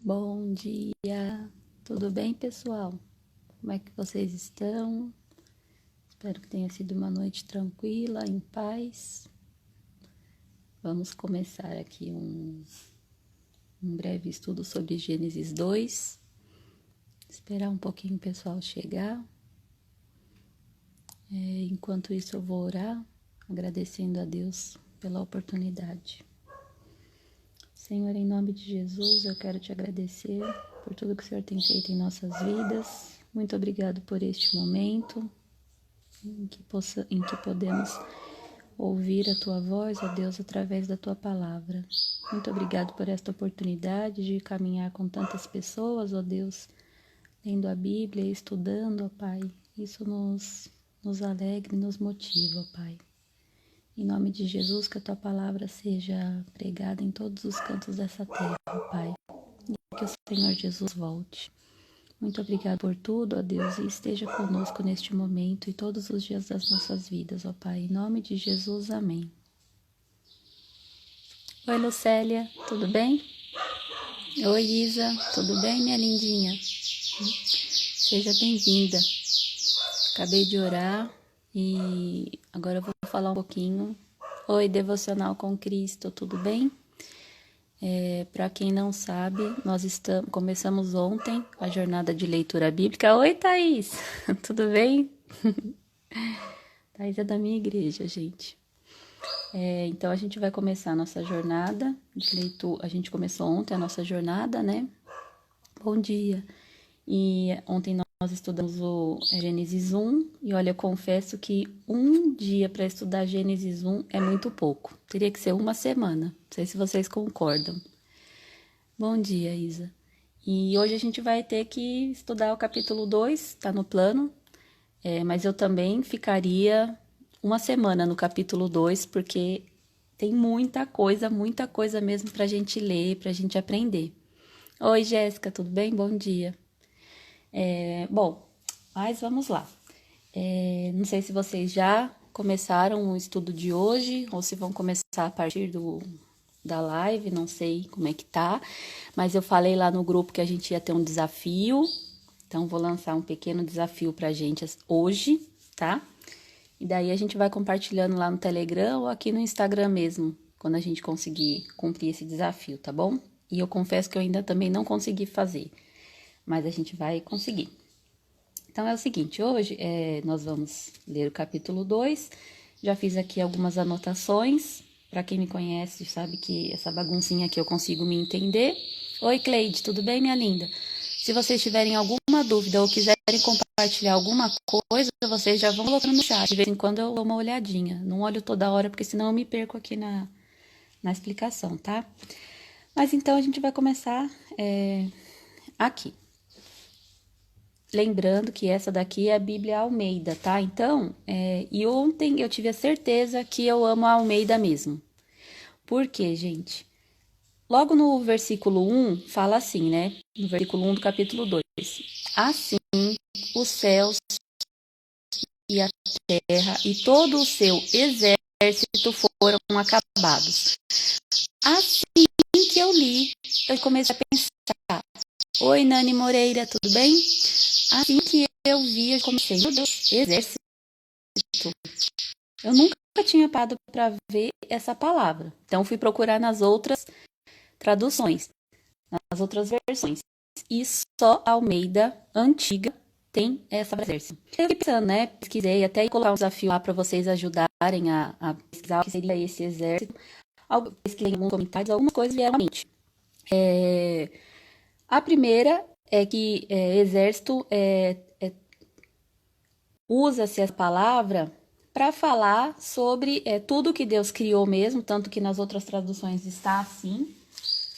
Bom dia, tudo bem, pessoal? Como é que vocês estão? Espero que tenha sido uma noite tranquila, em paz. Vamos começar aqui um breve estudo sobre Gênesis 2. Esperar um pouquinho o pessoal chegar. Enquanto isso, eu vou orar, agradecendo a Deus pela oportunidade. Senhor, em nome de Jesus, eu quero te agradecer por tudo que o Senhor tem feito em nossas vidas. Muito obrigado por este momento em que podemos ouvir a Tua voz, ó Deus, através da Tua palavra. Muito obrigado por esta oportunidade de caminhar com tantas pessoas, ó Deus, lendo a Bíblia, estudando, ó Pai. Isso nos alegra e nos motiva, ó Pai. Em nome de Jesus, que a Tua palavra seja pregada em todos os cantos dessa terra, Pai. E que o Senhor Jesus volte. Muito obrigado por tudo, ó Deus, e esteja conosco neste momento e todos os dias das nossas vidas, ó Pai. Em nome de Jesus, amém. Oi, Lucélia, tudo bem? Oi, Isa, tudo bem, minha lindinha? Seja bem-vinda. Acabei de orar e agora eu vou falar um pouquinho. Oi, Devocional com Cristo, tudo bem? Para quem não sabe, começamos ontem a jornada de leitura bíblica. Oi, Thaís, tudo bem? Thaís é da minha igreja, gente. Então a gente vai começar a nossa jornada de leitura. A gente começou ontem a nossa jornada, né? Bom dia. E ontem nós estudamos o Gênesis 1 e olha, eu confesso que um dia para estudar Gênesis 1 é muito pouco. Teria que ser uma semana. Não sei se vocês concordam. Bom dia, Isa. E hoje a gente vai ter que estudar o capítulo 2, tá no plano. Mas eu também ficaria uma semana no capítulo 2, porque tem muita coisa mesmo pra gente ler, pra gente aprender. Oi, Jéssica, tudo bem? Bom dia. Bom, mas vamos lá. Não sei se vocês já começaram o estudo de hoje ou se vão começar a partir da live, não sei como é que tá, mas eu falei lá no grupo que a gente ia ter um desafio, então vou lançar um pequeno desafio pra gente hoje, tá? E daí a gente vai compartilhando lá no Telegram ou aqui no Instagram mesmo, quando a gente conseguir cumprir esse desafio, tá bom? E eu confesso que eu ainda também não consegui fazer, mas a gente vai conseguir. Então é o seguinte, hoje nós vamos ler o capítulo 2, já fiz aqui algumas anotações, para quem me conhece sabe que essa baguncinha aqui eu consigo me entender. Oi, Cleide, tudo bem, minha linda? Se vocês tiverem alguma dúvida ou quiserem compartilhar alguma coisa, vocês já vão colocando no chat. De vez em quando eu dou uma olhadinha. Não olho toda hora, porque senão eu me perco aqui na explicação, tá? Mas então a gente vai começar aqui. Lembrando que essa daqui é a Bíblia Almeida, tá? Então, e ontem eu tive a certeza que eu amo a Almeida mesmo. Por quê, gente? Logo no versículo 1, fala assim, né? No versículo 1 do capítulo 2. Assim, os céus e a terra e todo o seu exército foram acabados. Assim que eu li, eu comecei a pensar. Oi, Nani Moreira, tudo bem? Assim que eu vi, eu comecei, meu Deus, exército. Eu nunca tinha parado para ver essa palavra. Então, fui procurar nas outras traduções, nas outras versões. E só a Almeida antiga tem essa versão. Eu fiquei pensando, né? Pesquisei, até colocar um desafio lá para vocês ajudarem a pesquisar o que seria esse exército. Pesquisei em alguns comentários, algumas coisas vieram à mente. A primeira é que exército usa-se essa palavra para falar sobre tudo que Deus criou mesmo, tanto que nas outras traduções está assim,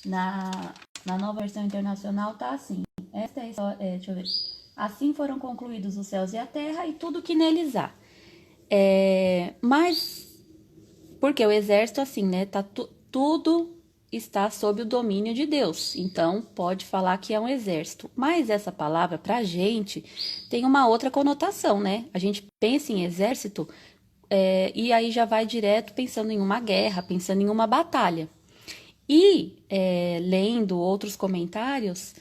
na nova versão internacional está assim. Esta é deixa eu ver. Assim foram concluídos os céus e a terra e tudo que neles há. Mas, porque o exército assim, né, tudo está sob o domínio de Deus, então pode falar que é um exército. Mas essa palavra, pra gente, tem uma outra conotação, né? A gente pensa em exército e aí já vai direto pensando em uma guerra, pensando em uma batalha. E lendo outros comentários,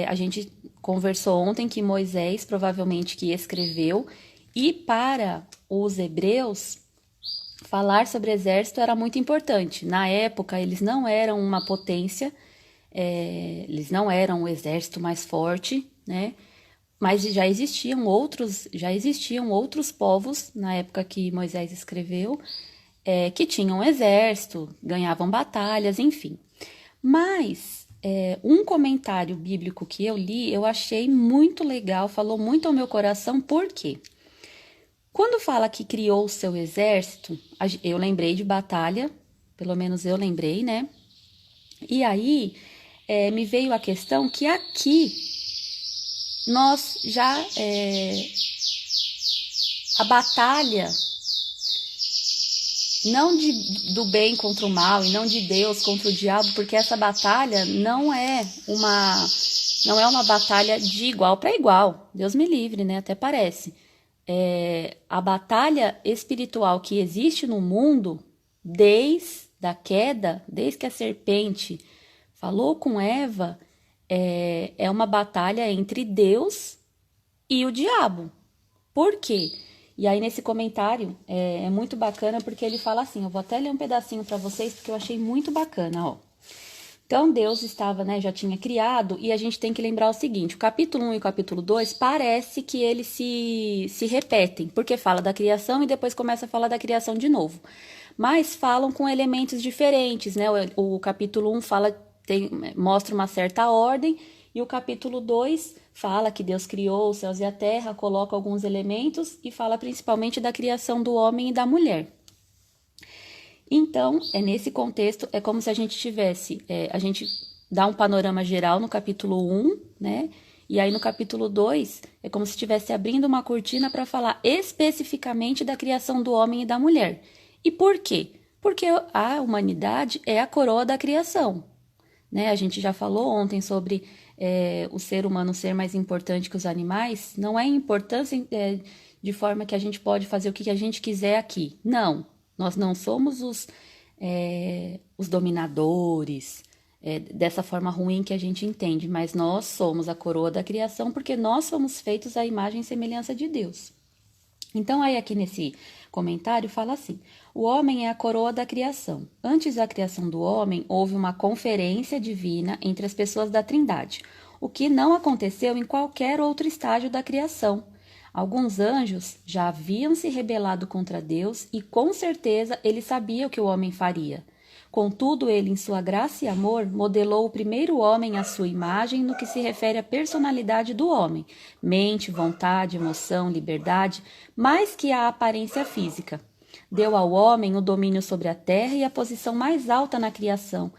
a gente conversou ontem que Moisés provavelmente que escreveu, e para os hebreus, falar sobre exército era muito importante. Na época, eles não eram uma potência, eles não eram o exército mais forte, né? Mas já existiam outros povos na época que Moisés escreveu, que tinham exército, ganhavam batalhas, enfim. Mas um comentário bíblico que eu li, eu achei muito legal, falou muito ao meu coração, por quê? Quando fala que criou o seu exército, eu lembrei de batalha, pelo menos eu lembrei, né? E aí me veio a questão que aqui nós já a batalha não do bem contra o mal e não de Deus contra o diabo, porque essa batalha não é uma batalha de igual para igual. Deus me livre, né? Até parece. A batalha espiritual que existe no mundo, desde a queda, desde que a serpente falou com Eva, é uma batalha entre Deus e o diabo. Por quê? E aí nesse comentário é muito bacana porque ele fala assim, eu vou até ler um pedacinho para vocês porque eu achei muito bacana, ó. Então Deus estava, né, já tinha criado, e a gente tem que lembrar o seguinte, o capítulo 1 e o capítulo 2 parece que eles se repetem, porque fala da criação e depois começa a falar da criação de novo. Mas falam com elementos diferentes, né? O capítulo 1 mostra uma certa ordem, e o capítulo 2 fala que Deus criou os céus e a terra, coloca alguns elementos e fala principalmente da criação do homem e da mulher. Então, nesse contexto, é como se a gente tivesse, a gente dá um panorama geral no capítulo 1, né? E aí no capítulo 2, é como se estivesse abrindo uma cortina para falar especificamente da criação do homem e da mulher. E por quê? Porque a humanidade é a coroa da criação, né? A gente já falou ontem sobre o ser humano ser mais importante que os animais. Não é importância de forma que a gente pode fazer o que a gente quiser aqui. Não. Nós não somos os dominadores, dessa forma ruim que a gente entende, mas nós somos a coroa da criação porque nós fomos feitos à imagem e semelhança de Deus. Então, aí aqui nesse comentário fala assim, o homem é a coroa da criação. Antes da criação do homem, houve uma conferência divina entre as pessoas da Trindade, o que não aconteceu em qualquer outro estágio da criação. Alguns anjos já haviam se rebelado contra Deus e com certeza ele sabia o que o homem faria. Contudo, ele, em sua graça e amor, modelou o primeiro homem à sua imagem no que se refere à personalidade do homem, mente, vontade, emoção, liberdade, mais que à aparência física. Deu ao homem o domínio sobre a terra e a posição mais alta na criação.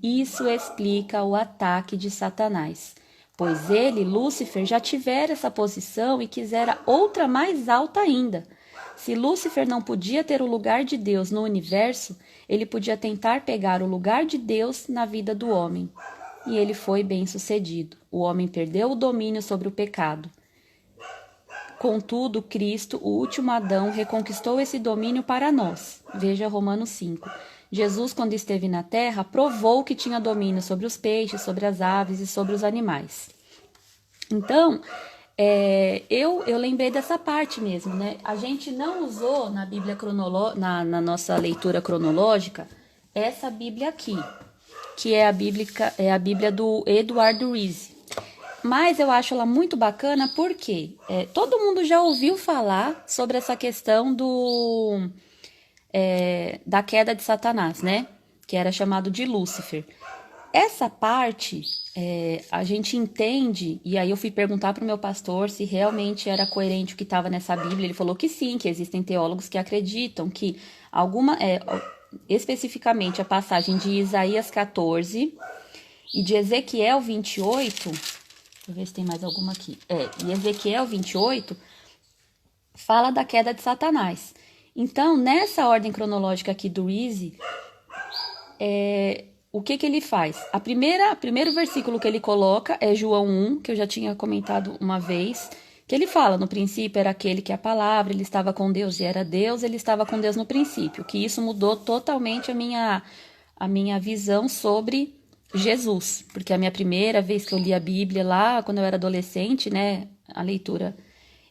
Isso explica o ataque de Satanás. Pois ele, Lúcifer, já tivera essa posição e quisera outra mais alta ainda. Se Lúcifer não podia ter o lugar de Deus no universo, ele podia tentar pegar o lugar de Deus na vida do homem. E ele foi bem-sucedido. O homem perdeu o domínio sobre o pecado. Contudo, Cristo, o último Adão, reconquistou esse domínio para nós. Veja Romanos 5. Jesus, quando esteve na terra, provou que tinha domínio sobre os peixes, sobre as aves e sobre os animais. Então, eu lembrei dessa parte mesmo, né? A gente não usou na Bíblia na nossa leitura cronológica essa Bíblia aqui, que é a Bíblia do Edward Reese. Mas eu acho ela muito bacana porque todo mundo já ouviu falar sobre essa questão da queda de Satanás, né? Que era chamado de Lúcifer. Essa parte a gente entende, e aí eu fui perguntar para o meu pastor se realmente era coerente o que estava nessa Bíblia. Ele falou que sim, que existem teólogos que acreditam que especificamente a passagem de Isaías 14 e de Ezequiel 28, deixa eu ver se tem mais alguma aqui, e Ezequiel 28 fala da queda de Satanás. Então, nessa ordem cronológica aqui do Reese, o que ele faz? O primeiro versículo que ele coloca é João 1, que eu já tinha comentado uma vez, que ele fala, no princípio era aquele que é a palavra, ele estava com Deus e era Deus, ele estava com Deus no princípio, que isso mudou totalmente a a minha visão sobre Jesus, porque a minha primeira vez que eu li a Bíblia lá, quando eu era adolescente, né, a leitura,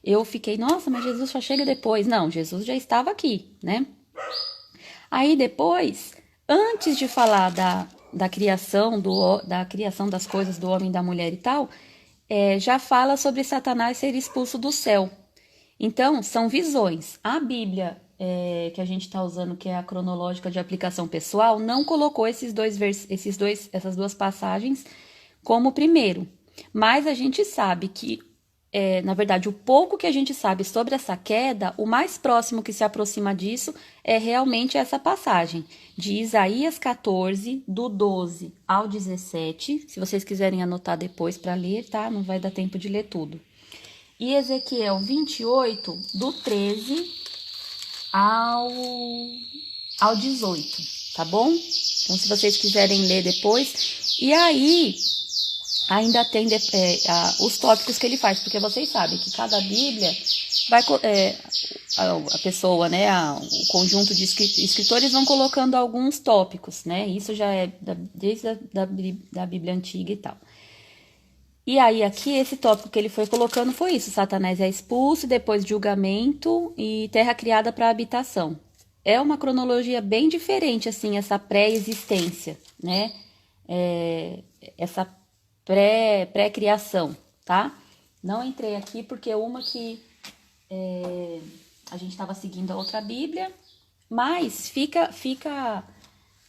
eu fiquei, nossa, mas Jesus só chega depois. Não, Jesus já estava aqui, né? Aí depois, antes de falar da criação, da criação das coisas do homem e da mulher e tal, já fala sobre Satanás ser expulso do céu. Então, são visões. A Bíblia que a gente está usando, que é a cronológica de aplicação pessoal, não colocou essas duas passagens como primeiro. Mas a gente sabe que, na verdade, o pouco que a gente sabe sobre essa queda, o mais próximo que se aproxima disso é realmente essa passagem de Isaías 14, do 12 ao 17. Se vocês quiserem anotar depois para ler, tá? Não vai dar tempo de ler tudo. E Ezequiel 28, do 13 ao 18, tá bom? Então, se vocês quiserem ler depois. E aí, ainda tem os tópicos que ele faz, porque vocês sabem que cada Bíblia vai... a pessoa, né, o conjunto de escritores vão colocando alguns tópicos, né? Isso já é desde da Bíblia Antiga e tal. E aí, aqui, esse tópico que ele foi colocando foi isso: Satanás é expulso, depois julgamento e terra criada para habitação. É uma cronologia bem diferente, assim, essa pré-existência, né? Essa pré-criação, tá? Não entrei aqui porque uma que a gente estava seguindo a outra Bíblia, mas fica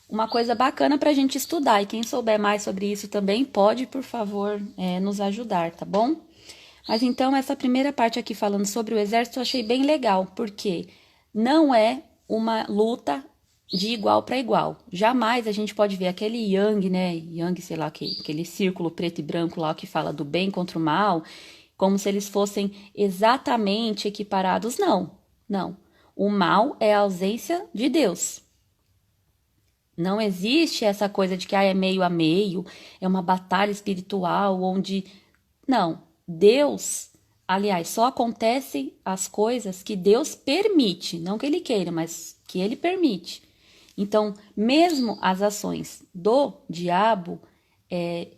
uma coisa bacana para a gente estudar. E quem souber mais sobre isso também pode, por favor, nos ajudar, tá bom? Mas então, essa primeira parte aqui falando sobre o exército eu achei bem legal, porque não é uma luta de igual para igual. Jamais a gente pode ver aquele Yang, né? Yang, sei lá, aquele círculo preto e branco lá que fala do bem contra o mal, como se eles fossem exatamente equiparados. Não, não. O mal é a ausência de Deus. Não existe essa coisa de que é meio a meio, é uma batalha espiritual onde... Não, Deus, aliás, só acontecem as coisas que Deus permite, não que ele queira, mas que ele permite. Então, mesmo as ações do diabo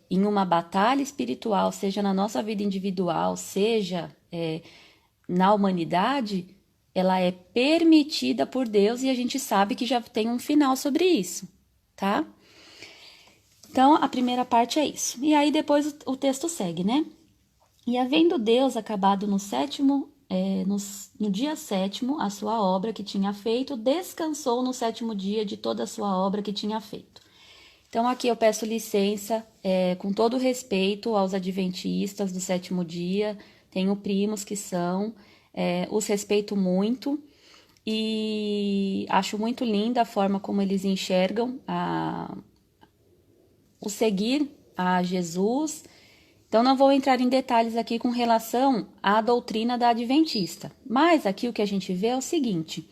em uma batalha espiritual, seja na nossa vida individual, seja na humanidade, ela é permitida por Deus e a gente sabe que já tem um final sobre isso, tá? Então, a primeira parte é isso. E aí depois o texto segue, né? E havendo Deus acabado no dia sétimo a sua obra que tinha feito, descansou no sétimo dia de toda a sua obra que tinha feito. Então, aqui eu peço licença, com todo respeito aos adventistas do sétimo dia, tenho primos que são... os respeito muito e acho muito linda a forma como eles enxergam o seguir a Jesus. Então, não vou entrar em detalhes aqui com relação à doutrina da adventista, mas aqui o que a gente vê é o seguinte: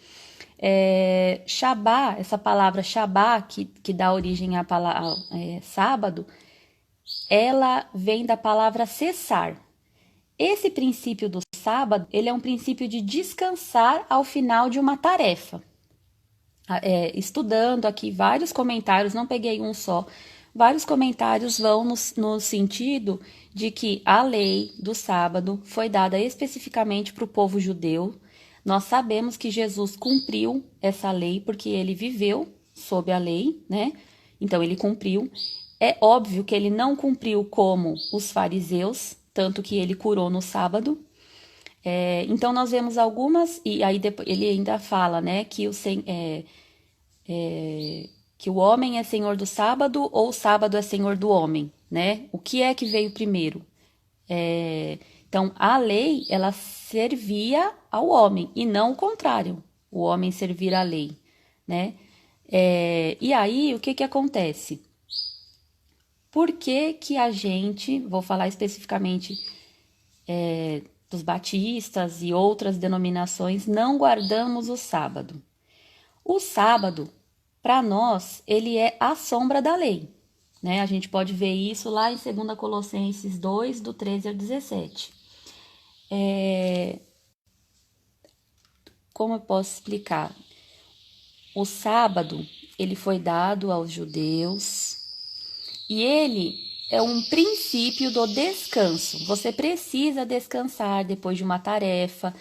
Shabá, essa palavra Shabá, que dá origem à palavra sábado, ela vem da palavra cessar. Esse princípio do sábado, ele é um princípio de descansar ao final de uma tarefa. Estudando aqui vários comentários, não peguei um só, vários comentários vão no sentido de que a lei do sábado foi dada especificamente para o povo judeu. Nós sabemos que Jesus cumpriu essa lei porque ele viveu sob a lei, né? Então ele cumpriu. É óbvio que ele não cumpriu como os fariseus, tanto que ele curou no sábado. Então, nós vemos algumas... E aí, depois, ele ainda fala, né, que que o homem é senhor do sábado ou o sábado é senhor do homem, né? O que é que veio primeiro? Então, a lei, ela servia ao homem, e não o contrário, o homem servir à lei, né? E aí, o que acontece? Por que a gente, vou falar especificamente dos batistas e outras denominações, não guardamos o sábado? O sábado, para nós, ele é a sombra da lei, né? A gente pode ver isso lá em 2 Colossenses 2, do 13 ao 17. Como eu posso explicar? O sábado, ele foi dado aos judeus e ele é um princípio do descanso. Você precisa descansar depois de uma tarefa.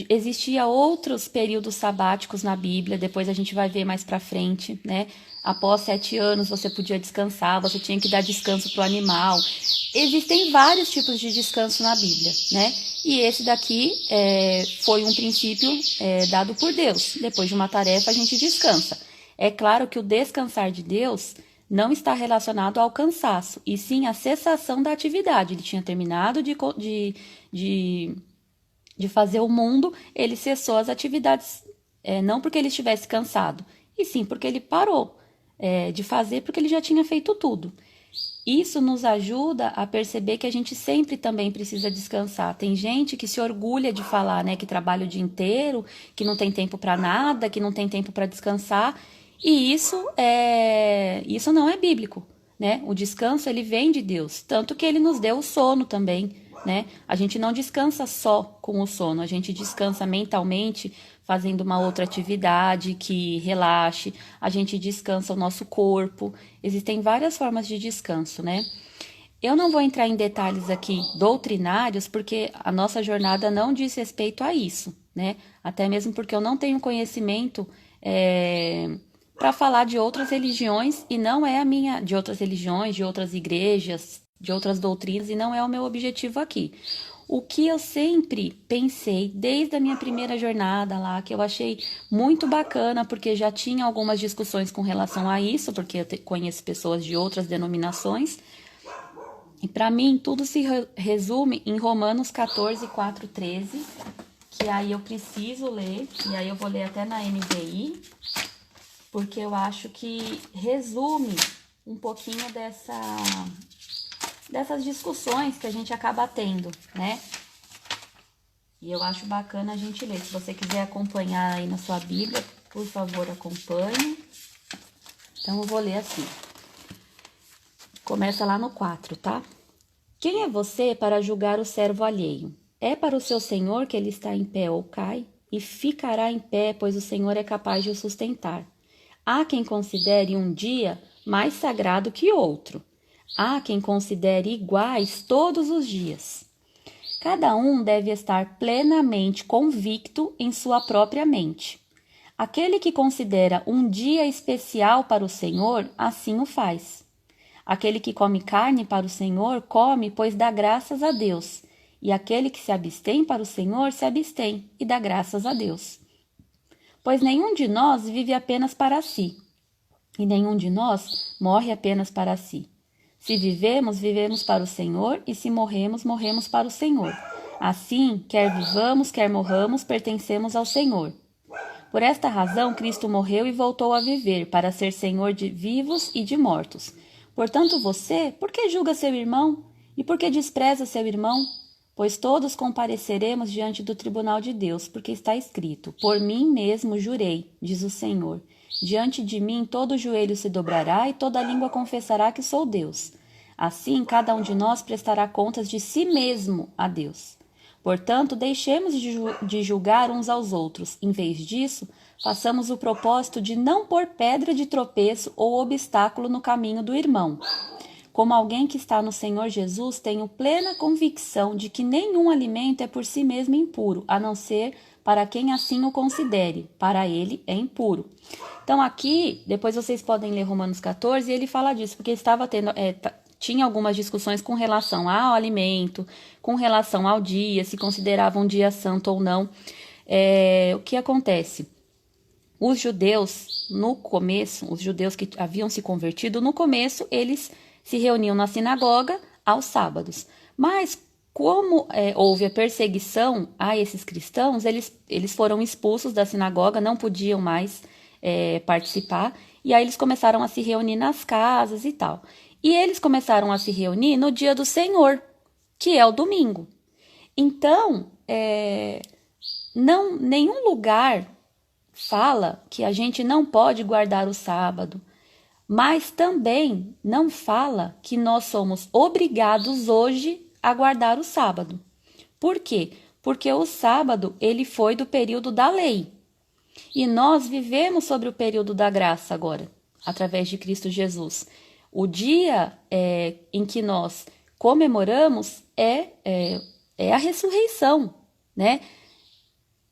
Existia outros períodos sabáticos na Bíblia, depois a gente vai ver mais pra frente, né? Após 7 anos você podia descansar, você tinha que dar descanso pro animal. Existem vários tipos de descanso na Bíblia, né? E esse daqui foi um princípio dado por Deus. Depois de uma tarefa a gente descansa. É claro que o descansar de Deus não está relacionado ao cansaço, e sim à cessação da atividade. Ele tinha terminado de fazer o mundo, ele cessou as atividades, não porque ele estivesse cansado, e sim porque ele parou de fazer, porque ele já tinha feito tudo. Isso nos ajuda a perceber que a gente sempre também precisa descansar. Tem gente que se orgulha de falar, né, que trabalha o dia inteiro, que não tem tempo para nada, que não tem tempo para descansar, e isso não é bíblico, né? O descanso, ele vem de Deus, tanto que ele nos deu o sono também, né? A gente não descansa só com o sono, a gente descansa mentalmente fazendo uma outra atividade que relaxe, a gente descansa o nosso corpo. Existem várias formas de descanso, né? Eu não vou entrar em detalhes aqui doutrinários, porque a nossa jornada não diz respeito a isso, né? Até mesmo porque eu não tenho conhecimento para falar de outras religiões, e não é a minha, de outras religiões, de outras igrejas, de outras doutrinas, e não é o meu objetivo aqui. O que eu sempre pensei, desde a minha primeira jornada lá, que eu achei muito bacana, porque já tinha algumas discussões com relação a isso, porque eu conheço pessoas de outras denominações, e para mim tudo se resume em Romanos 14, 4, 13, que aí eu preciso ler, e aí eu vou ler até na NVI, porque eu acho que resume um pouquinho dessas discussões que a gente acaba tendo, né? E eu acho bacana a gente ler. Se você quiser acompanhar aí na sua Bíblia, por favor, acompanhe. Então, eu vou ler assim. Começa lá no 4, tá? Quem é você para julgar o servo alheio? É para o seu senhor que ele está em pé ou cai? E ficará em pé, pois o Senhor é capaz de o sustentar. Há quem considere um dia mais sagrado que outro. Há quem considere iguais todos os dias. Cada um deve estar plenamente convicto em sua própria mente. Aquele que considera um dia especial para o Senhor, assim o faz. Aquele que come carne para o Senhor, come, pois dá graças a Deus. E aquele que se abstém para o Senhor, se abstém e dá graças a Deus. Pois nenhum de nós vive apenas para si, e nenhum de nós morre apenas para si. Se vivemos, vivemos para o Senhor, e se morremos, morremos para o Senhor. Assim, quer vivamos, quer morramos, pertencemos ao Senhor. Por esta razão, Cristo morreu e voltou a viver, para ser Senhor de vivos e de mortos. Portanto, você, por que julga seu irmão? E por que despreza seu irmão? Pois todos compareceremos diante do tribunal de Deus, porque está escrito: por mim mesmo jurei, diz o Senhor. Diante de mim todo joelho se dobrará e toda língua confessará que sou Deus. Assim, cada um de nós prestará contas de si mesmo a Deus. Portanto, deixemos de julgar uns aos outros. Em vez disso, façamos o propósito de não pôr pedra de tropeço ou obstáculo no caminho do irmão. Como alguém que está no Senhor Jesus, tenho plena convicção de que nenhum alimento é por si mesmo impuro, a não ser para quem assim o considere. Para ele é impuro. Então aqui, depois vocês podem ler Romanos 14, e ele fala disso, porque estava tendo, tinha algumas discussões com relação ao alimento, com relação ao dia, se considerava um dia santo ou não. O que acontece? Os judeus, no começo, os judeus que haviam se convertido, no começo, eles se reuniam na sinagoga aos sábados. Mas, como houve a perseguição a esses cristãos, eles foram expulsos da sinagoga, não podiam mais participar, e aí eles começaram a se reunir nas casas e tal. E eles começaram a se reunir no dia do Senhor, que é o domingo. Então, nenhum lugar fala que a gente não pode guardar o sábado, mas também não fala que nós somos obrigados hoje a guardar o sábado. Por quê? Porque o sábado ele foi do período da lei. E nós vivemos sobre o período da graça agora. através de Cristo Jesus. O dia em que nós comemoramos é a ressurreição, né?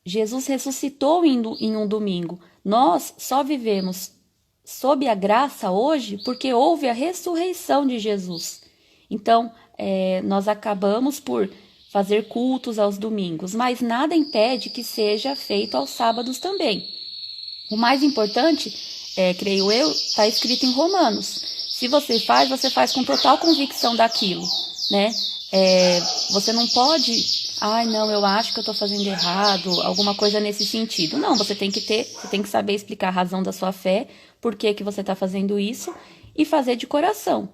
Jesus ressuscitou em um domingo. Nós só vivemos sob a graça hoje porque houve a ressurreição de Jesus. Então, nós acabamos por fazer cultos aos domingos, mas nada impede que seja feito aos sábados também. O mais importante, creio eu, está escrito em Romanos. Se você faz com total convicção daquilo, né? Você não pode, não, eu acho que eu estou fazendo errado, alguma coisa nesse sentido. Não, você tem que saber explicar a razão da sua fé, por que você está fazendo isso, e fazer de coração.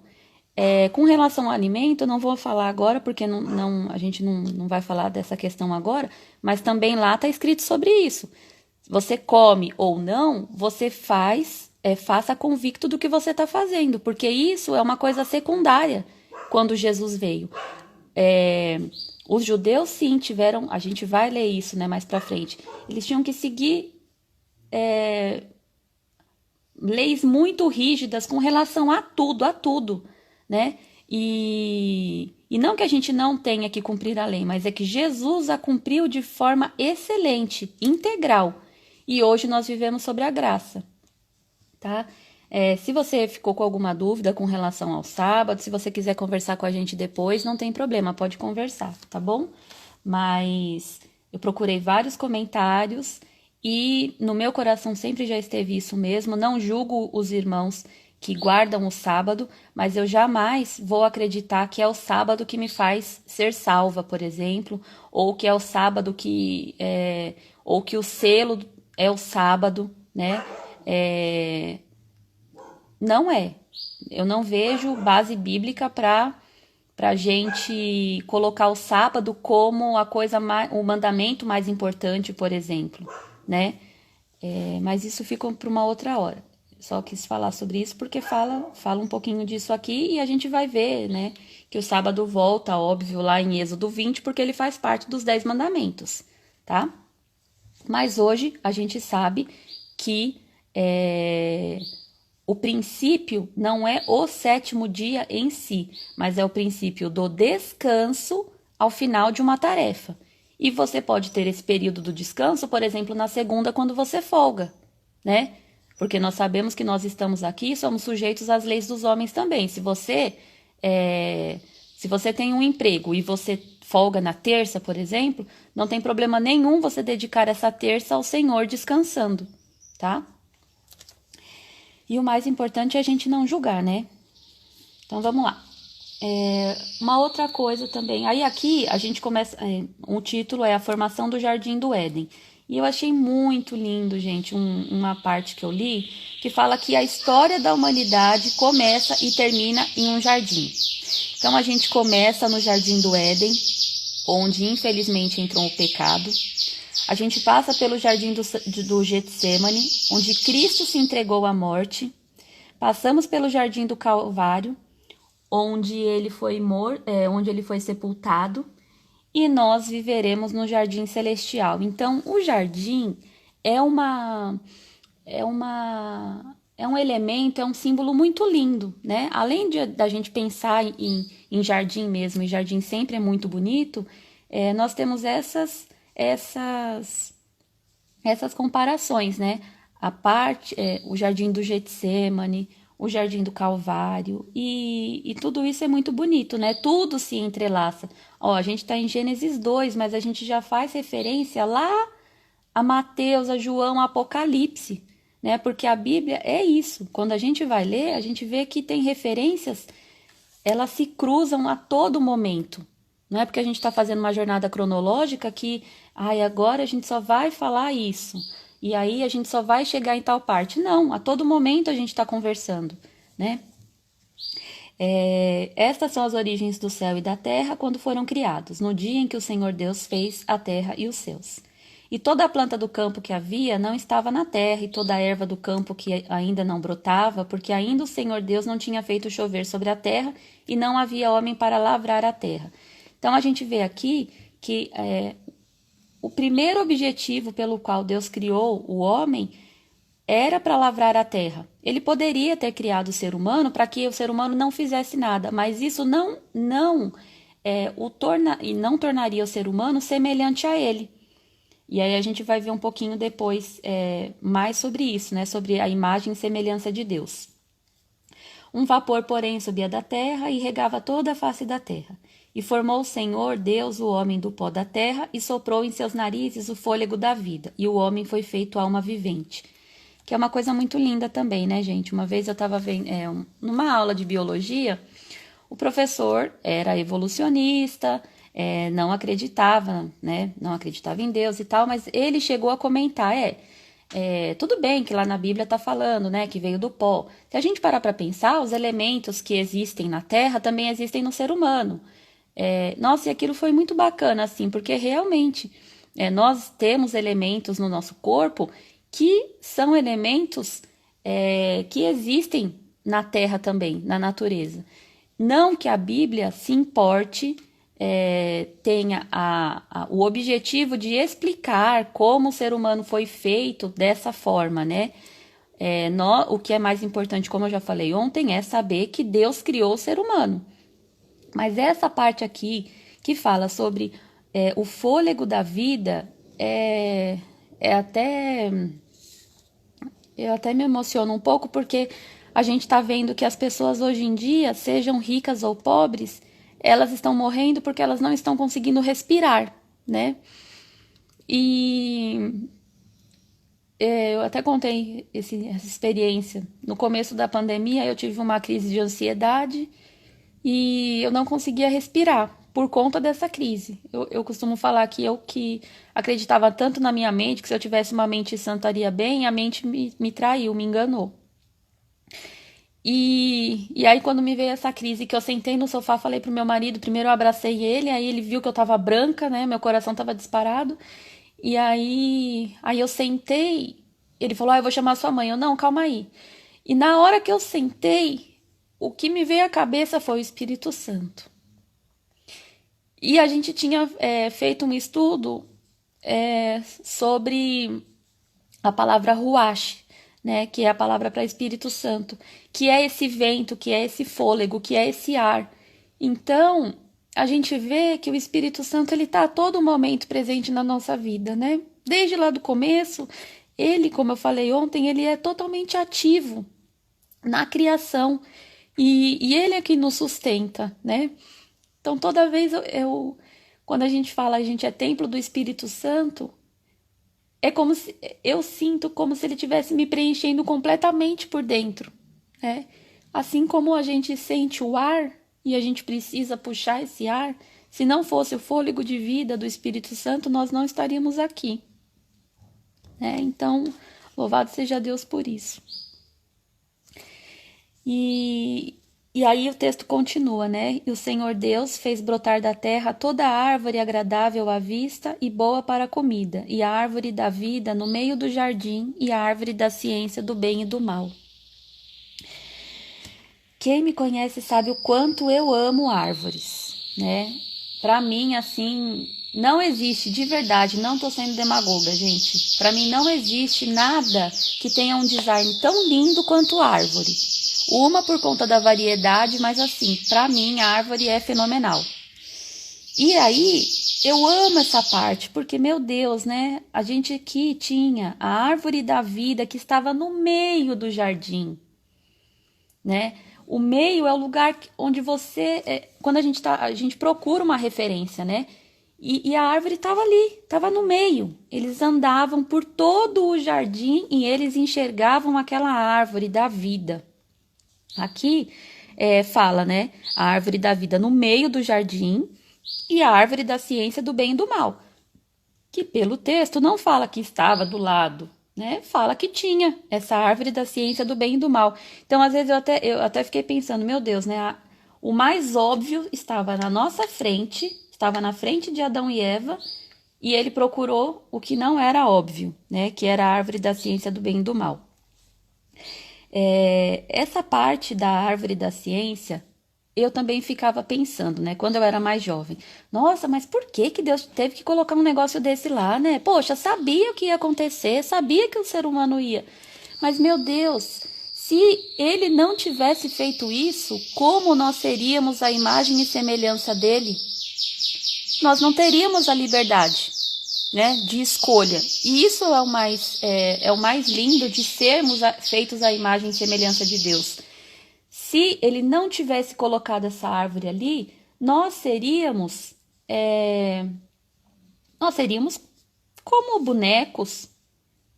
Com relação ao alimento, eu não vou falar agora, porque a gente não vai falar dessa questão agora, mas também lá está escrito sobre isso. Você come ou não, você faça convicto do que você está fazendo, porque isso é uma coisa secundária quando Jesus veio. Os judeus, sim, tiveram, a gente vai ler isso, né, mais para frente, eles tinham que seguir leis muito rígidas com relação a tudo, né? E não que a gente não tenha que cumprir a lei, mas é que Jesus a cumpriu de forma excelente, integral. E hoje nós vivemos sobre a graça, tá? Se você ficou com alguma dúvida com relação ao sábado, se você quiser conversar com a gente depois, não tem problema, pode conversar, tá bom? Mas eu procurei vários comentários e no meu coração sempre já esteve isso mesmo. Não julgo os irmãos que guardam o sábado, mas eu jamais vou acreditar que é o sábado que me faz ser salva, por exemplo, ou que é o sábado ou que o selo é o sábado, né? Não é. Eu não vejo base bíblica para gente colocar o sábado como o mandamento mais importante, por exemplo, né? Mas isso fica para uma outra hora. Só quis falar sobre isso porque fala um pouquinho disso aqui e a gente vai ver, né? Que o sábado volta, óbvio, lá em Êxodo 20, porque ele faz parte dos 10 mandamentos, tá? Mas hoje a gente sabe que o princípio não é o 7º dia em si, mas é o princípio do descanso ao final de uma tarefa. E você pode ter esse período do descanso, por exemplo, na segunda, quando você folga, né? Porque nós sabemos que nós estamos aqui e somos sujeitos às leis dos homens também. Se você tem um emprego e você folga na terça, por exemplo, não tem problema nenhum você dedicar essa terça ao Senhor descansando, tá? E o mais importante é a gente não julgar, né? Então, vamos lá. Uma outra coisa também. Aí aqui a gente começa... o título é A Formação do Jardim do Éden. E eu achei muito lindo, gente, uma parte que eu li, que fala que a história da humanidade começa e termina em um jardim. Então, a gente começa no Jardim do Éden, onde infelizmente entrou o pecado. A gente passa pelo Jardim do Getsemane, onde Cristo se entregou à morte. Passamos pelo Jardim do Calvário, onde ele foi sepultado. E nós viveremos no Jardim Celestial. Então, o jardim é um elemento, é um símbolo muito lindo, né? Além da gente pensar em jardim mesmo, e jardim sempre é muito bonito, nós temos essas comparações, né? O Jardim do Getsemane, o Jardim do Calvário, e tudo isso é muito bonito, né? Tudo se entrelaça. A gente está em Gênesis 2, mas a gente já faz referência lá a Mateus, a João, a Apocalipse, né? Porque a Bíblia é isso. Quando a gente vai ler, a gente vê que tem referências, elas se cruzam a todo momento. Não é porque a gente está fazendo uma jornada cronológica que, agora a gente só vai falar isso. E aí a gente só vai chegar em tal parte. Não, a todo momento a gente está conversando, né? Estas são as origens do céu e da terra quando foram criados, no dia em que o Senhor Deus fez a terra e os céus. E toda a planta do campo que havia não estava na terra, e toda a erva do campo que ainda não brotava, porque ainda o Senhor Deus não tinha feito chover sobre a terra, e não havia homem para lavrar a terra. Então a gente vê aqui que o primeiro objetivo pelo qual Deus criou o homem era para lavrar a terra, Ele poderia ter criado o ser humano para que o ser humano não fizesse nada, mas isso não tornaria o ser humano semelhante a ele. E aí a gente vai ver um pouquinho depois mais sobre isso, né? Sobre a imagem e semelhança de Deus. Um vapor, porém, subia da terra e regava toda a face da terra. E formou o Senhor, Deus, o homem do pó da terra, e soprou em seus narizes o fôlego da vida, e o homem foi feito alma vivente. Que é uma coisa muito linda também, né, gente? Uma vez eu estava vendo numa aula de biologia, o professor era evolucionista, não acreditava, né? Não acreditava em Deus e tal, mas ele chegou a comentar, tudo bem que lá na Bíblia está falando, né, que veio do pó. Se a gente parar para pensar, os elementos que existem na Terra também existem no ser humano. Nossa, e aquilo foi muito bacana, assim, porque realmente nós temos elementos no nosso corpo que são elementos que existem na Terra também, na natureza. Não que a Bíblia se importe, tenha o objetivo de explicar como o ser humano foi feito dessa forma, né? O que é mais importante, como eu já falei ontem, é saber que Deus criou o ser humano. Mas essa parte aqui que fala sobre o fôlego da vida eu até me emociono um pouco porque a gente está vendo que as pessoas hoje em dia, sejam ricas ou pobres, elas estão morrendo porque elas não estão conseguindo respirar, né? E eu até contei essa experiência. No começo da pandemia, eu tive uma crise de ansiedade e eu não conseguia respirar por conta dessa crise. Eu costumo falar que eu que acreditava tanto na minha mente, que se eu tivesse uma mente sã estaria bem, a mente me traiu, me enganou. E aí quando me veio essa crise, que eu sentei no sofá, falei pro meu marido, primeiro eu abracei ele, aí ele viu que eu tava branca, né, meu coração tava disparado, e aí eu sentei, ele falou, eu vou chamar sua mãe, eu, não, calma aí. E na hora que eu sentei, o que me veio à cabeça foi o Espírito Santo. E a gente tinha feito um estudo sobre a palavra ruach, né, que é a palavra para Espírito Santo, que é esse vento, que é esse fôlego, que é esse ar. Então, a gente vê que o Espírito Santo ele está a todo momento presente na nossa vida, né? Desde lá do começo, ele, como eu falei ontem, ele é totalmente ativo na criação e ele é que nos sustenta, né? Então, toda vez quando a gente fala a gente é templo do Espírito Santo, é como se eu sinto como se ele estivesse me preenchendo completamente por dentro, né? Assim como a gente sente o ar e a gente precisa puxar esse ar, se não fosse o fôlego de vida do Espírito Santo, nós não estaríamos aqui, né? Então, louvado seja Deus por isso. E aí o texto continua, né? E o Senhor Deus fez brotar da terra toda a árvore agradável à vista e boa para a comida, e a árvore da vida no meio do jardim, e a árvore da ciência do bem e do mal. Quem me conhece sabe o quanto eu amo árvores, né? Para mim, assim, não existe, de verdade, não tô sendo demagoga, gente. Para mim não existe nada que tenha um design tão lindo quanto árvore. Uma por conta da variedade, mas assim, para mim a árvore é fenomenal. E aí, eu amo essa parte, porque, meu Deus, né? A gente aqui tinha a árvore da vida que estava no meio do jardim, né? O meio é o lugar onde quando a gente procura uma referência, né? E a árvore estava ali, estava no meio. Eles andavam por todo o jardim e eles enxergavam aquela árvore da vida. Aqui fala, né? A árvore da vida no meio do jardim e a árvore da ciência do bem e do mal. Que pelo texto não fala que estava do lado, né? Fala que tinha essa árvore da ciência do bem e do mal. Então, às vezes, eu até fiquei pensando, meu Deus, né? O mais óbvio estava na nossa frente, estava na frente de Adão e Eva, e ele procurou o que não era óbvio, né? Que era a árvore da ciência do bem e do mal. Essa parte da árvore da ciência, eu também ficava pensando, né? Quando eu era mais jovem. Nossa, mas por que Deus teve que colocar um negócio desse lá, né? Poxa, sabia o que ia acontecer, sabia que o ser humano ia. Mas, meu Deus, Se ele não tivesse feito isso, como nós seríamos a imagem e semelhança dele? Nós não teríamos a liberdade, né, de escolha. E isso é o mais lindo de sermos feitos à imagem e semelhança de Deus. Se ele não tivesse colocado essa árvore ali, nós seríamos como bonecos,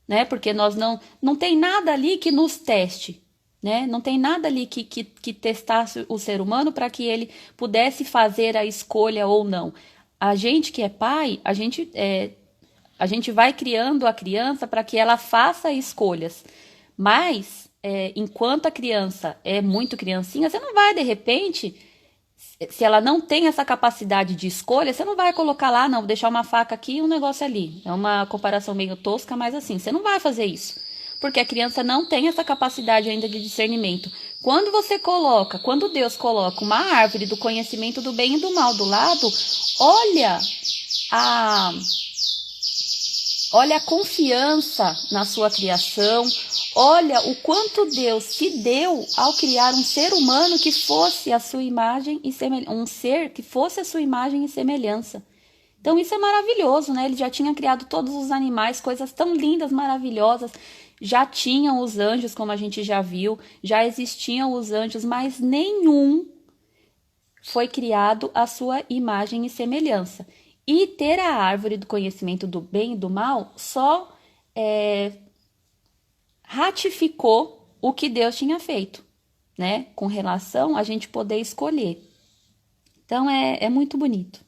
né? Porque nós não tem nada ali que nos teste, né? Não tem nada ali que testasse o ser humano para que ele pudesse fazer a escolha ou não. A gente que é pai, a gente vai criando a criança para que ela faça escolhas. Mas, enquanto a criança é muito criancinha, você não vai, de repente, se ela não tem essa capacidade de escolha, você não vai colocar lá, não, vou deixar uma faca aqui e um negócio ali. É uma comparação meio tosca, mas assim, você não vai fazer isso. Porque a criança não tem essa capacidade ainda de discernimento. Quando Deus coloca uma árvore do conhecimento do bem e do mal do lado, olha a confiança na sua criação, olha o quanto Deus se deu ao criar um ser humano que fosse a sua imagem e semelhança, um ser que fosse a sua imagem e semelhança. Então isso é maravilhoso, né? Ele já tinha criado todos os animais, coisas tão lindas, maravilhosas. Já tinham os anjos, como a gente já viu, já existiam os anjos, mas nenhum foi criado à sua imagem e semelhança. E ter a árvore do conhecimento do bem e do mal só ratificou o que Deus tinha feito, né? Com relação a gente poder escolher. Então, é muito bonito.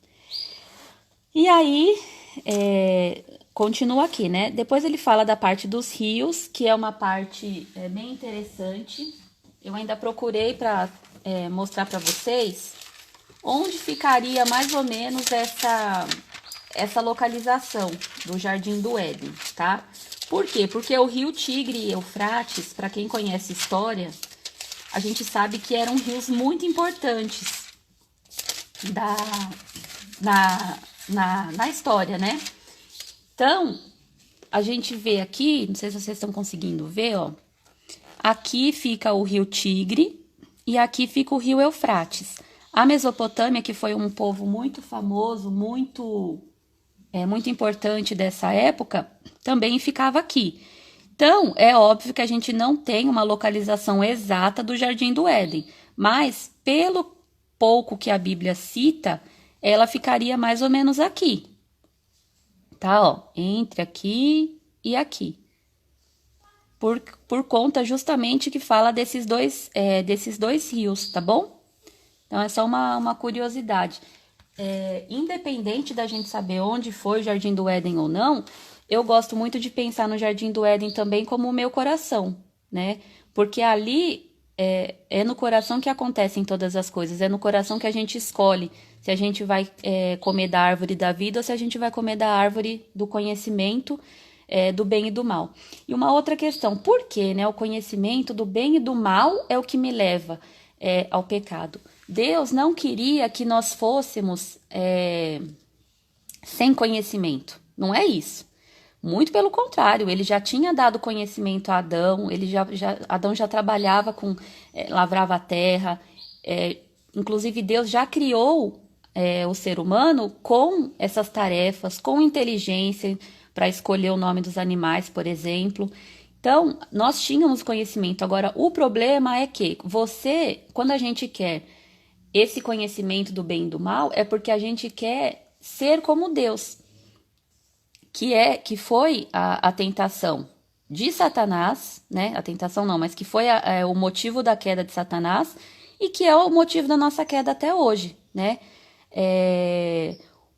E aí, continua aqui, né? Depois ele fala da parte dos rios, que é uma parte bem interessante. Eu ainda procurei para mostrar para vocês onde ficaria mais ou menos essa localização do Jardim do Éden, tá? Por quê? Porque o rio Tigre e Eufrates, para quem conhece história, a gente sabe que eram rios muito importantes na história, né? Então, a gente vê aqui, não sei se vocês estão conseguindo ver, ó. Aqui fica o rio Tigre e aqui fica o rio Eufrates. A Mesopotâmia, que foi um povo muito famoso, muito importante dessa época, também ficava aqui. Então, é óbvio que a gente não tem uma localização exata do Jardim do Éden, mas pelo pouco que a Bíblia cita, ela ficaria mais ou menos aqui. Tá, ó, entre aqui e aqui. Por conta justamente que fala desses dois rios, tá bom? Então, é só uma curiosidade. Independente da gente saber onde foi o Jardim do Éden ou não, eu gosto muito de pensar no Jardim do Éden também como o meu coração, né? Porque ali é no coração que acontecem todas as coisas, é no coração que a gente escolhe se a gente vai comer da árvore da vida ou se a gente vai comer da árvore do conhecimento do bem e do mal. E uma outra questão, por que, né, o conhecimento do bem e do mal é o que me leva ao pecado? Deus não queria que nós fôssemos sem conhecimento, não é isso. Muito pelo contrário, ele já tinha dado conhecimento a Adão, Adão já trabalhava lavrava a terra, inclusive Deus já criou o ser humano com essas tarefas, com inteligência para escolher o nome dos animais, por exemplo. Então, nós tínhamos conhecimento. Agora, o problema é que quando a gente quer esse conhecimento do bem e do mal, é porque a gente quer ser como Deus, que foi a tentação de Satanás, né? A tentação não, mas que foi o motivo da queda de Satanás e que é o motivo da nossa queda até hoje, né?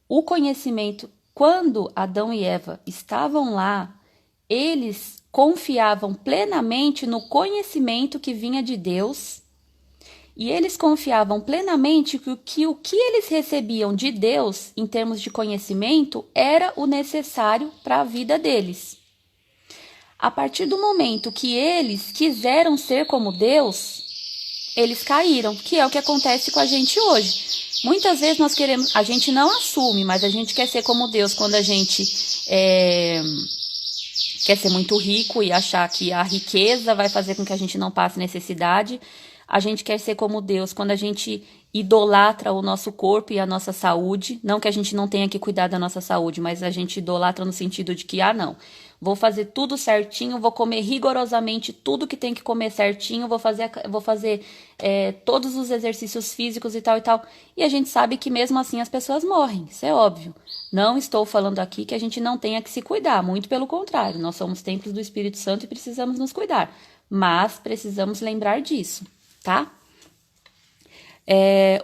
O conhecimento, quando Adão e Eva estavam lá, eles confiavam plenamente no conhecimento que vinha de Deus. E eles confiavam plenamente que o que eles recebiam de Deus, em termos de conhecimento, era o necessário para a vida deles. A partir do momento que eles quiseram ser como Deus, eles caíram, que é o que acontece com a gente hoje. Muitas vezes a gente não assume, mas a gente quer ser como Deus quando a gente quer ser muito rico e achar que a riqueza vai fazer com que a gente não passe necessidade. A gente quer ser como Deus quando a gente idolatra o nosso corpo e a nossa saúde. Não que a gente não tenha que cuidar da nossa saúde, mas a gente idolatra no sentido de que, não, vou fazer tudo certinho, vou comer rigorosamente tudo que tem que comer certinho, vou fazer todos os exercícios físicos e tal e tal. E a gente sabe que mesmo assim as pessoas morrem, isso é óbvio. Não estou falando aqui que a gente não tenha que se cuidar, muito pelo contrário, nós somos templos do Espírito Santo e precisamos nos cuidar. Mas precisamos lembrar disso, tá?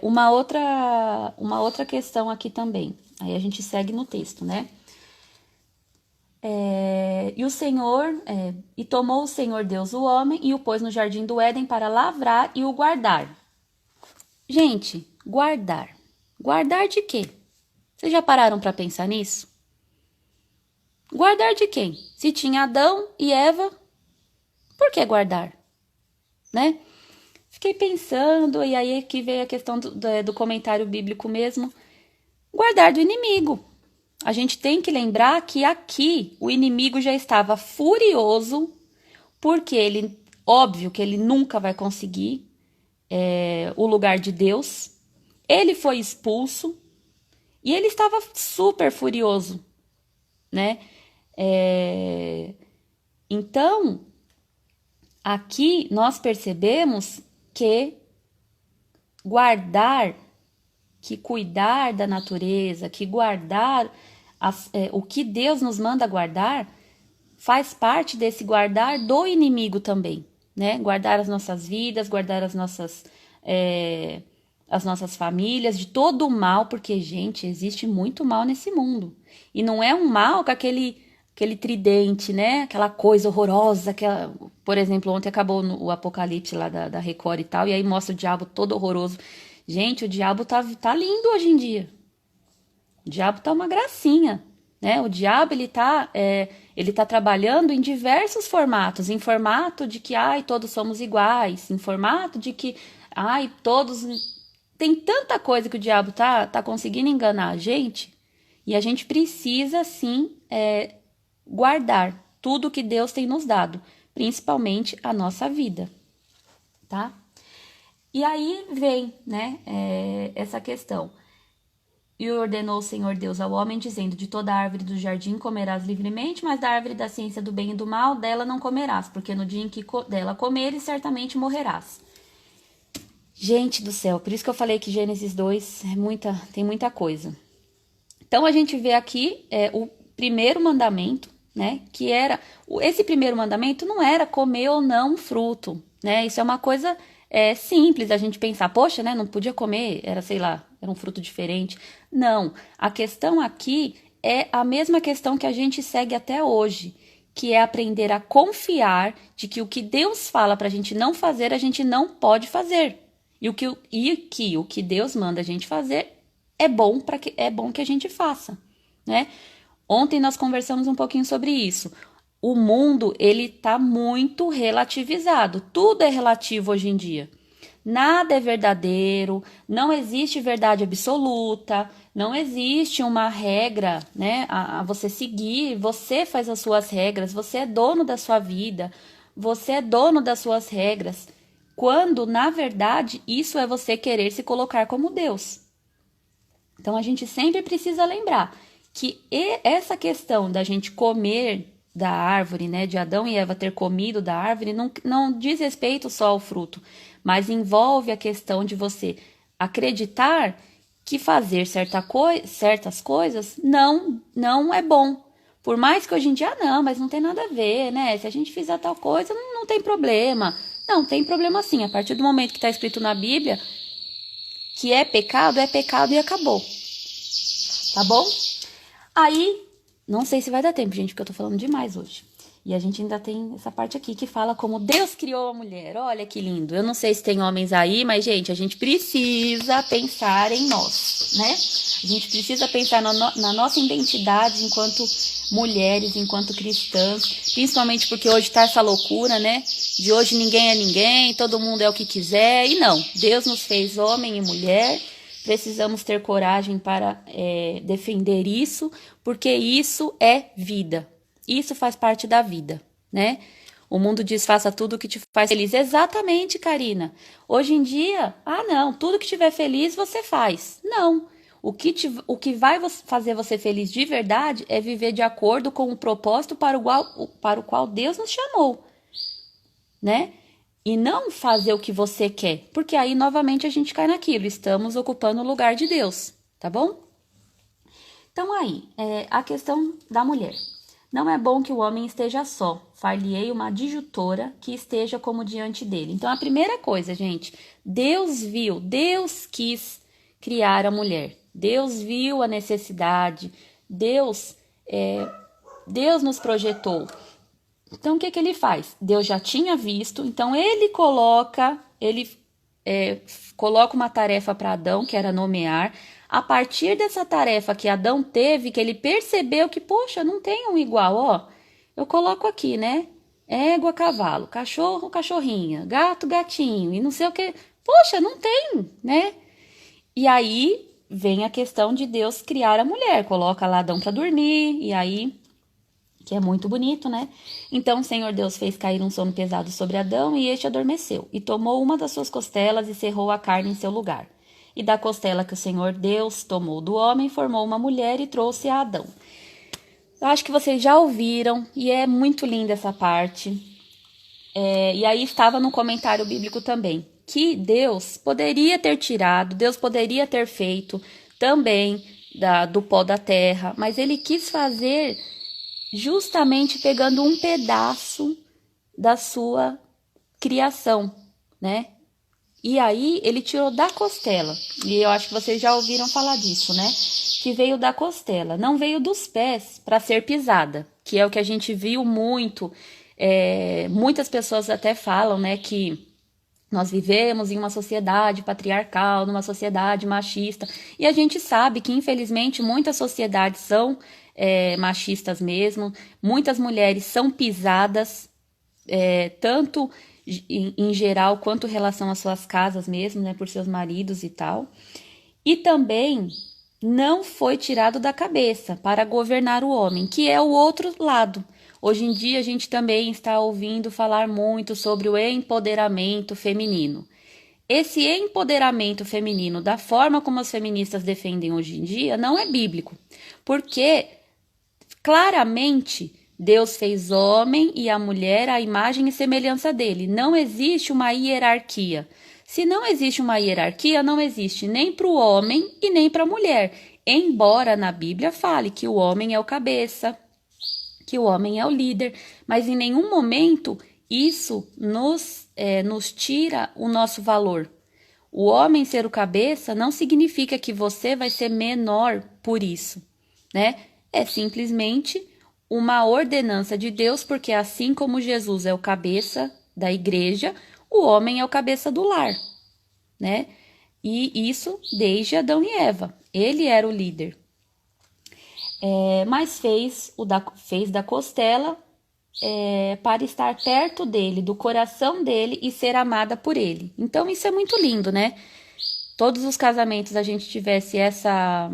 Uma outra questão aqui também. Aí a gente segue no texto, né? E tomou o Senhor Deus o homem e o pôs no jardim do Éden para lavrar e o guardar. Gente, guardar. Guardar de quê? Vocês já pararam para pensar nisso? Guardar de quem? Se tinha Adão e Eva, por que guardar? Né? Fiquei pensando, e aí que veio a questão do comentário bíblico mesmo. Guardar do inimigo. A gente tem que lembrar que aqui o inimigo já estava furioso, porque óbvio que ele nunca vai conseguir o lugar de Deus. Ele foi expulso e ele estava super furioso, né? Então, aqui nós percebemos que guardar, que cuidar da natureza, que guardar o que Deus nos manda guardar, faz parte desse guardar do inimigo também, né? Guardar as nossas vidas, guardar as nossas famílias de todo o mal, porque, gente, existe muito mal nesse mundo. E não é um mal com aquele tridente, né? Aquela coisa horrorosa, por exemplo, ontem acabou o Apocalipse lá da Record e tal, e aí mostra o diabo todo horroroso. Gente, o diabo tá lindo hoje em dia. O diabo tá uma gracinha, né? O diabo, ele tá trabalhando em diversos formatos. Em formato de que, todos somos iguais. Em formato de que, todos... Tem tanta coisa que o diabo tá conseguindo enganar a gente. E a gente precisa, sim, guardar tudo que Deus tem nos dado. Principalmente a nossa vida, tá? E aí vem, né, essa questão. E ordenou o Senhor Deus ao homem, dizendo: de toda árvore do jardim comerás livremente, mas da árvore da ciência do bem e do mal, dela não comerás, porque no dia em que dela comeres, certamente morrerás. Gente do céu, por isso que eu falei que Gênesis 2 tem muita coisa. Então a gente vê aqui o primeiro mandamento, né, que era... Esse primeiro mandamento não era comer ou não fruto, né, isso é uma coisa... simples a gente pensar, poxa, né, não podia comer, era um fruto diferente. Não, a questão aqui é a mesma questão que a gente segue até hoje, que é aprender a confiar de que o que Deus fala pra gente não fazer, a gente não pode fazer. E que o que Deus manda a gente fazer é bom que a gente faça, né? Ontem nós conversamos um pouquinho sobre isso. O mundo, ele tá muito relativizado. Tudo é relativo hoje em dia. Nada é verdadeiro, não existe verdade absoluta, não existe uma regra, né, a você seguir. Você faz as suas regras, você é dono da sua vida, você é dono das suas regras. Quando, na verdade, isso é você querer se colocar como Deus. Então, a gente sempre precisa lembrar que essa questão da gente comer da árvore, né, de Adão e Eva ter comido da árvore, não diz respeito só ao fruto, mas envolve a questão de você acreditar que fazer certas coisas não é bom. Por mais que hoje em dia, não, mas não tem nada a ver, né? Se a gente fizer tal coisa, não tem problema. Não, tem problema sim. A partir do momento que está escrito na Bíblia que é pecado e acabou. Tá bom? Aí, não sei se vai dar tempo, gente, porque eu tô falando demais hoje. E a gente ainda tem essa parte aqui que fala como Deus criou a mulher. Olha que lindo. Eu não sei se tem homens aí, mas, gente, a gente precisa pensar em nós, né? A gente precisa pensar na nossa identidade enquanto mulheres, enquanto cristãs. Principalmente porque hoje tá essa loucura, né? De hoje ninguém é ninguém, todo mundo é o que quiser. E não, Deus nos fez homem e mulher. Precisamos ter coragem para defender isso, porque isso é vida. Isso faz parte da vida, né? O mundo diz, faça tudo o que te faz feliz. Exatamente, Karina. Hoje em dia, não, tudo que tiver feliz você faz. Não. O que vai fazer você feliz de verdade é viver de acordo com o propósito para o qual Deus nos chamou, né? E não fazer o que você quer, porque aí novamente a gente cai naquilo, estamos ocupando o lugar de Deus, tá bom? Então aí, a questão da mulher. Não é bom que o homem esteja só, far-lhe-ei uma adjutora que esteja como diante dele. Então a primeira coisa, gente, Deus viu, Deus quis criar a mulher, Deus viu a necessidade, Deus nos projetou. Então, o que ele faz? Deus já tinha visto, então ele coloca uma tarefa para Adão, que era nomear. A partir dessa tarefa que Adão teve, que ele percebeu que, poxa, não tem um igual, ó. Eu coloco aqui, né? Égua, cavalo, cachorro, cachorrinha, gato, gatinho, e não sei o que. Poxa, não tem, né? E aí vem a questão de Deus criar a mulher, coloca lá Adão para dormir, e aí, que é muito bonito, né? Então o Senhor Deus fez cair um sono pesado sobre Adão e este adormeceu, e tomou uma das suas costelas e cerrou a carne em seu lugar. E da costela que o Senhor Deus tomou do homem, formou uma mulher e trouxe a Adão. Eu acho que vocês já ouviram, e é muito linda essa parte. E aí estava no comentário bíblico também, que Deus poderia ter tirado, Deus poderia ter feito também do pó da terra, mas ele quis fazer justamente pegando um pedaço da sua criação, né? E aí ele tirou da costela, e eu acho que vocês já ouviram falar disso, né? Que veio da costela, não veio dos pés para ser pisada, que é o que a gente viu muito. Muitas pessoas até falam, né, que nós vivemos em uma sociedade patriarcal, numa sociedade machista, e a gente sabe que, infelizmente, muitas sociedades são machistas mesmo, muitas mulheres são pisadas, tanto em geral quanto em relação às suas casas mesmo, né, por seus maridos e tal. E também não foi tirado da cabeça para governar o homem, que é o outro lado. Hoje em dia a gente também está ouvindo falar muito sobre o empoderamento feminino. Esse empoderamento feminino, da forma como as feministas defendem hoje em dia, não é bíblico, porque claramente Deus fez homem e a mulher à imagem e semelhança dele. Não existe uma hierarquia. Se não existe uma hierarquia, não existe nem para o homem e nem para a mulher. Embora na Bíblia fale que o homem é o cabeça, que o homem é o líder, mas em nenhum momento isso nos tira o nosso valor. O homem ser o cabeça não significa que você vai ser menor por isso, né? É simplesmente uma ordenança de Deus, porque assim como Jesus é o cabeça da igreja, o homem é o cabeça do lar, né? E isso desde Adão e Eva. Ele era o líder. Mas fez da costela para estar perto dele, do coração dele e ser amada por ele. Então isso é muito lindo, né? Todos os casamentos a gente tivesse essa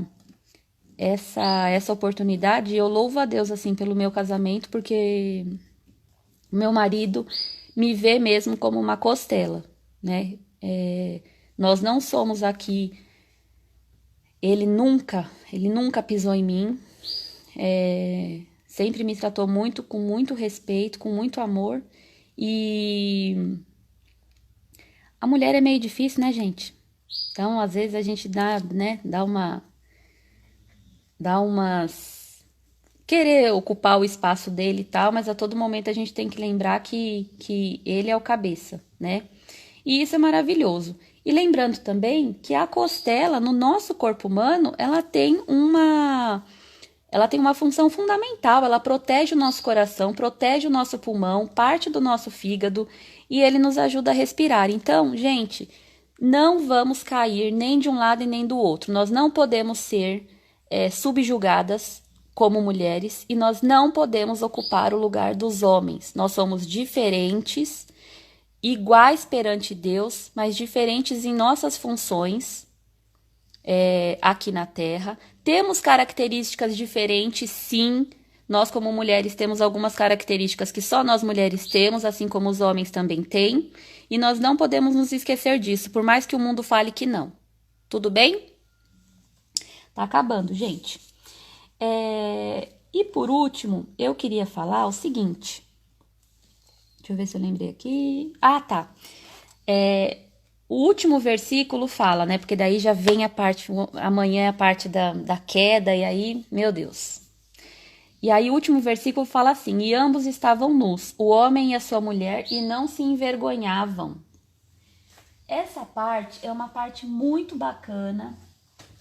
oportunidade. Eu louvo a Deus assim pelo meu casamento, porque o meu marido me vê mesmo como uma costela, né? Nós não somos aqui. Ele nunca pisou em mim. Sempre me tratou com muito respeito, com muito amor. E a mulher é meio difícil, né, gente? Então, às vezes a gente dá umas querer ocupar o espaço dele e tal, mas a todo momento a gente tem que lembrar que ele é o cabeça, né? E isso é maravilhoso. E lembrando também que a costela no nosso corpo humano, ela tem uma função fundamental. Ela protege o nosso coração, protege o nosso pulmão, parte do nosso fígado, e ele nos ajuda a respirar. Então, gente, não vamos cair nem de um lado e nem do outro. Nós não podemos ser subjugadas como mulheres, e nós não podemos ocupar o lugar dos homens. Nós somos diferentes, iguais perante Deus, mas diferentes em nossas funções aqui na Terra. Temos características diferentes, sim. Nós, como mulheres, temos algumas características que só nós mulheres temos, assim como os homens também têm, e nós não podemos nos esquecer disso, por mais que o mundo fale que não. Tudo bem? Tá acabando, gente. E por último, eu queria falar o seguinte. Deixa eu ver se eu lembrei aqui. Ah, tá. O último versículo fala, né? Porque daí já vem a parte, amanhã é a parte da queda, e aí, meu Deus. E aí o último versículo fala assim: e ambos estavam nus, o homem e a sua mulher, e não se envergonhavam. Essa parte é uma parte muito bacana,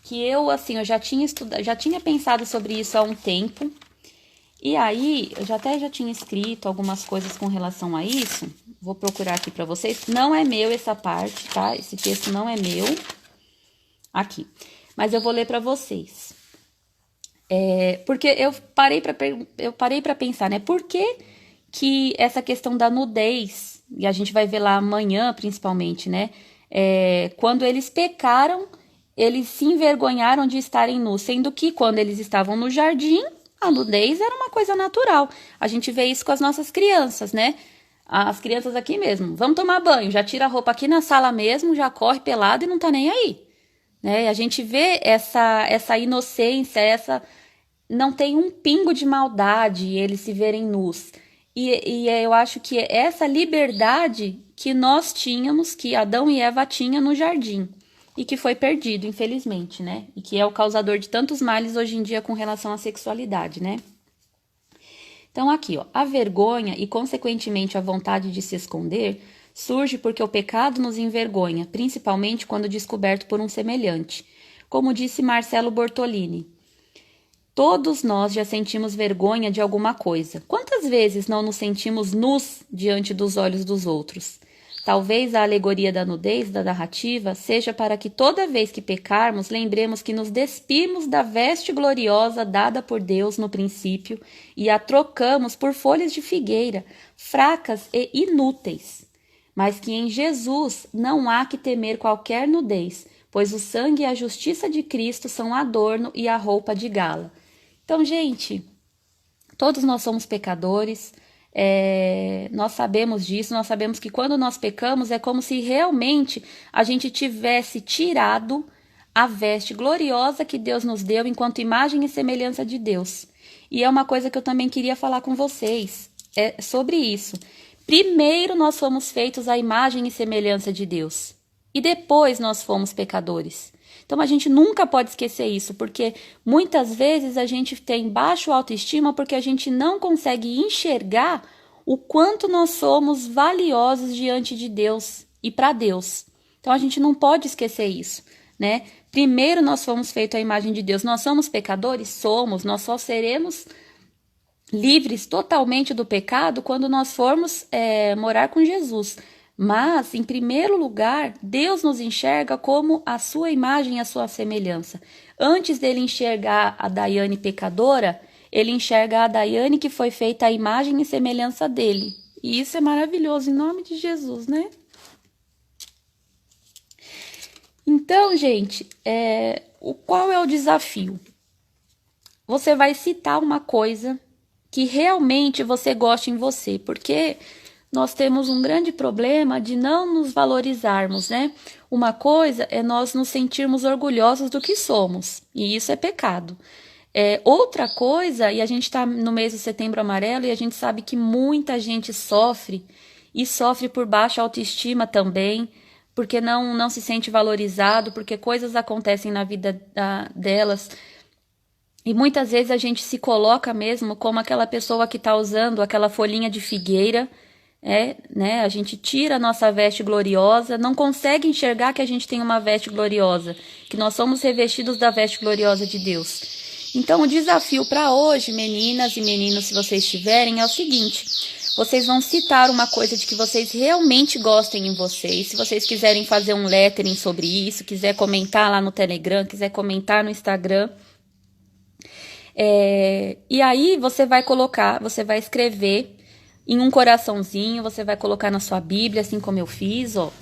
que eu já tinha estudado, já tinha pensado sobre isso há um tempo. E aí, eu já tinha escrito algumas coisas com relação a isso. Vou procurar aqui para vocês. Não é meu essa parte, tá? Esse texto não é meu. Aqui. Mas eu vou ler para vocês. Porque eu parei para pensar, né? Por que essa questão da nudez, e a gente vai ver lá amanhã, principalmente, né? Quando eles pecaram, eles se envergonharam de estarem nus, sendo que quando eles estavam no jardim, a nudez era uma coisa natural. A gente vê isso com as nossas crianças, né? As crianças aqui mesmo. Vamos tomar banho, já tira a roupa aqui na sala mesmo, já corre pelado e não tá nem aí. Né? A gente vê essa inocência, não tem um pingo de maldade eles se verem nus. E eu acho que é essa liberdade que nós tínhamos, que Adão e Eva tinham no jardim. E que foi perdido, infelizmente, né? E que é o causador de tantos males hoje em dia com relação à sexualidade, né? Então, aqui, ó, a vergonha e, consequentemente, a vontade de se esconder surge porque o pecado nos envergonha, principalmente quando descoberto por um semelhante. Como disse Marcelo Bortolini, todos nós já sentimos vergonha de alguma coisa. Quantas vezes não nos sentimos nus diante dos olhos dos outros? Talvez a alegoria da nudez da narrativa seja para que toda vez que pecarmos, lembremos que nos despimos da veste gloriosa dada por Deus no princípio e a trocamos por folhas de figueira, fracas e inúteis. Mas que em Jesus não há que temer qualquer nudez, pois o sangue e a justiça de Cristo são adorno e a roupa de gala. Então, gente, todos nós somos pecadores. Nós sabemos disso, nós sabemos que quando nós pecamos é como se realmente a gente tivesse tirado a veste gloriosa que Deus nos deu enquanto imagem e semelhança de Deus. E é uma coisa que eu também queria falar com vocês, sobre isso. Primeiro nós fomos feitos à imagem e semelhança de Deus, e depois nós fomos pecadores. Então a gente nunca pode esquecer isso, porque muitas vezes a gente tem baixa autoestima porque a gente não consegue enxergar o quanto nós somos valiosos diante de Deus e para Deus. Então a gente não pode esquecer isso, né? Primeiro nós fomos feitos à imagem de Deus. Nós somos pecadores? Somos. Nós só seremos livres totalmente do pecado quando nós formos morar com Jesus. Mas, em primeiro lugar, Deus nos enxerga como a sua imagem e a sua semelhança. Antes dele enxergar a Daiane pecadora, ele enxerga a Daiane que foi feita à imagem e semelhança dele. E isso é maravilhoso, em nome de Jesus, né? Então, gente, qual é o desafio? Você vai citar uma coisa que realmente você gosta em você, porque nós temos um grande problema de não nos valorizarmos, né? Uma coisa é nós nos sentirmos orgulhosos do que somos, e isso é pecado. Outra coisa, e a gente está no mês de Setembro Amarelo, e a gente sabe que muita gente sofre, e sofre por baixa autoestima também, porque não se sente valorizado, porque coisas acontecem na vida delas. E muitas vezes a gente se coloca mesmo como aquela pessoa que está usando aquela folhinha de figueira, né? A gente tira a nossa veste gloriosa, não consegue enxergar que a gente tem uma veste gloriosa, que nós somos revestidos da veste gloriosa de Deus. Então, o desafio para hoje, meninas e meninos, se vocês tiverem, é o seguinte: vocês vão citar uma coisa de que vocês realmente gostem em vocês. Se vocês quiserem fazer um lettering sobre isso, quiser comentar lá no Telegram, quiser comentar no Instagram. E aí você vai escrever em um coraçãozinho, você vai colocar na sua Bíblia, assim como eu fiz, ó.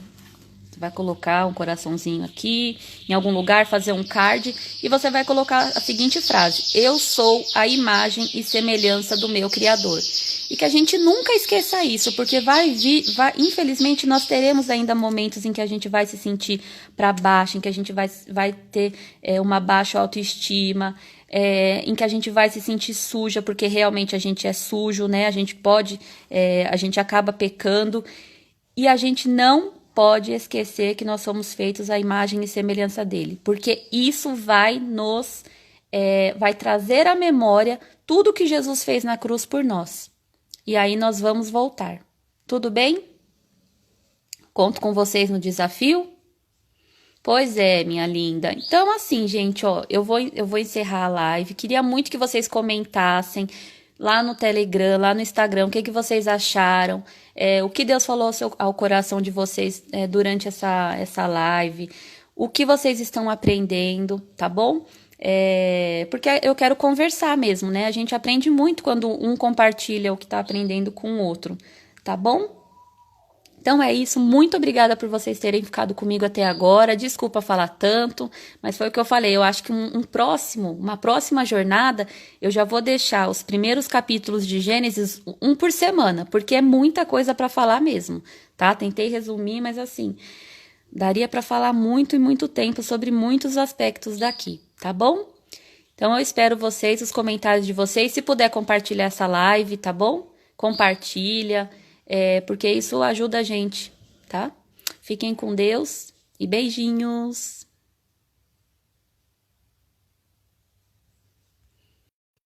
Você vai colocar um coraçãozinho aqui, em algum lugar, fazer um card, e você vai colocar a seguinte frase: eu sou a imagem e semelhança do meu Criador. E que a gente nunca esqueça isso, porque infelizmente nós teremos ainda momentos em que a gente vai se sentir para baixo, em que a gente vai ter uma baixa autoestima, em que a gente vai se sentir suja, porque realmente a gente é sujo, né? A gente acaba pecando, e a gente não pode esquecer que nós somos feitos à imagem e semelhança dele, porque isso vai vai trazer à memória tudo que Jesus fez na cruz por nós. E aí nós vamos voltar. Tudo bem? Conto com vocês no desafio? Pois é, minha linda. Então, assim, gente, ó, eu vou encerrar a live. Queria muito que vocês comentassem lá no Telegram, lá no Instagram, o que vocês acharam, o que Deus falou ao coração de vocês durante essa live, o que vocês estão aprendendo, tá bom? Porque eu quero conversar mesmo, né? A gente aprende muito quando um compartilha o que tá aprendendo com o outro, tá bom? Então é isso, muito obrigada por vocês terem ficado comigo até agora. Desculpa falar tanto, mas foi o que eu falei. Eu acho que uma próxima jornada, eu já vou deixar os primeiros capítulos de Gênesis um por semana, porque é muita coisa para falar mesmo, tá? Tentei resumir, mas assim, daria para falar muito e muito tempo sobre muitos aspectos daqui, tá bom? Então eu espero vocês, os comentários de vocês. Se puder compartilhar essa live, tá bom? Compartilha. Porque isso ajuda a gente, tá? Fiquem com Deus e beijinhos!